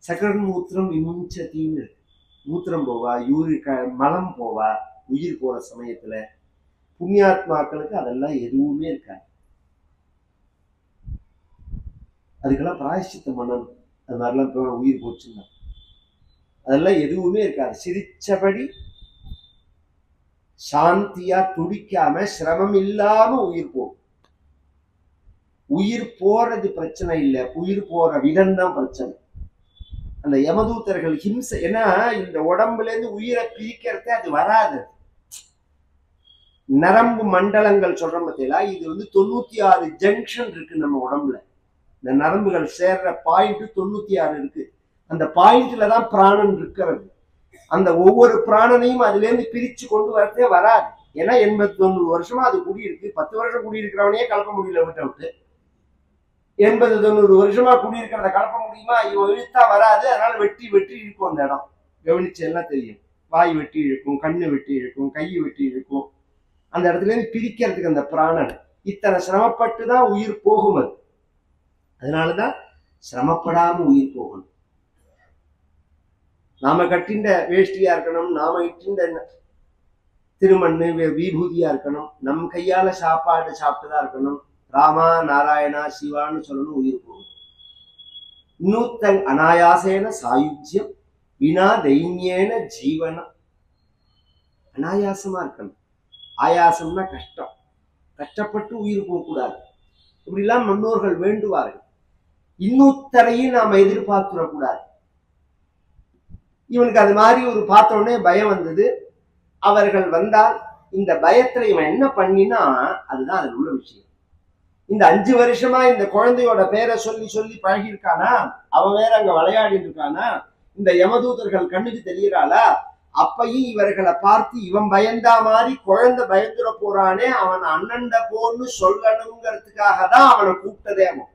சகரன் மூத்திரம் விமுஞ்சத்தின்னு மூத்திரம் போவா, மலம் போவா உயிர் போற சமயத்துல. புண்ணியாத்மாக்களுக்கு அதெல்லாம் எதுவுமே இருக்காது. அதுக்கெல்லாம் பிராயஷ்சித்தம் பண்ணணும். அது மாதிரிலாம் உயிர் போச்சுன்னா அதெல்லாம் எதுவுமே இருக்காது. சிரிச்சபடி சாந்தியா துடிக்காம சிரமம் இல்லாம உயிர் போகும். உயிர் போறது பிரச்சனை இல்லை, உயிர் போற விதம் தான் பிரச்சனை. அந்த யமதூதர்கள் ஹிம்சை, ஏன்னா இந்த உடம்புல இருந்து உயிரை பிரிக்கிறதே அது வராது. நரம்பு மண்டலங்கள் சொல்ற பார்த்தீங்களா, இது வந்து 96 ஜங்ஷன் இருக்கு நம்ம உடம்புல. இந்த நரம்புகள் சேர்ற பாயிண்ட் 96 இருக்கு. அந்த பாயிண்ட்ல தான் பிராணன் இருக்கிறது. அந்த ஒவ்வொரு பிராணனையும் அதுல இருந்து பிரிச்சு கொண்டு வரதே வராது. ஏன்னா 89 வருஷமா அது குடியிருக்கு. 10 வருஷம் குடியிருக்கிறவனையே கலப்ப முடியல விட்டு 80-90 வருஷமா குடியிருக்கிறத கலப்ப முடியுமா? இவன் இழுத்தா வராது. அதனால வெட்டி வெட்டி இழுக்கும். அந்த இடம் கவனிச்சு எல்லாம் தெரியும். வாய் வெட்டி இழுக்கும், கண்ணு வெட்டி இழுக்கும், கை வெட்டி இழுக்கும். அந்த இடத்துல இருந்து பிரிக்கிறதுக்கு அந்த பிராணன் இத்தனை சிரமப்பட்டு தான் உயிர் போகும். அது அதனாலதான் சிரமப்படாம உயிர் போகணும். நாம கட்டின்ற வேஷ்டியா இருக்கணும், நாம இட்டின்ற திருமண்ணு விபூதியா இருக்கணும், நம் கையால சாப்பாடு சாப்பிட்டுதான் இருக்கணும். ராமா நாராயணா சிவான்னு சொல்லணும், உயிர் போகணும். இன்னொருத்தன் அனாயாசேன சாயுஜ்யம் வினா தைன்யேன ஜீவனம். அனாயாசமா இருக்கணும். ஆயாசம்னா கஷ்டம், கஷ்டப்பட்டு உயிர் போகக்கூடாது. இப்படிலாம் முன்னோர்கள் வேண்டுவார்கள். இன்னொருத்தரையும் நாம எதிர்பார்த்துடக்கூடாது. இவனுக்கு அது மாதிரி ஒரு பார்த்த உடனே பயம் வந்தது. அவர்கள் வந்தால் இந்த பயத்துல இவன் என்ன பண்ணினா, அதுதான் அதில் உள்ள விஷயம். இந்த 5 வருஷமா இந்த குழந்தையோட பேரை சொல்லி சொல்லி பழகிருக்கானா, அவன் வேற அங்க விளையாடி இருக்கானா, இந்த யமதூதர்கள் கண்ணுக்கு தெரியறாளா, அப்பையும் இவர்களை பார்த்து இவன் பயந்தா மாதிரி குழந்தை பயந்துட போறானே, அவன் அண்ணண்ட போன்னு சொல்லணுங்கிறதுக்காக தான் அவனை கூப்பிட்டதே. அவன்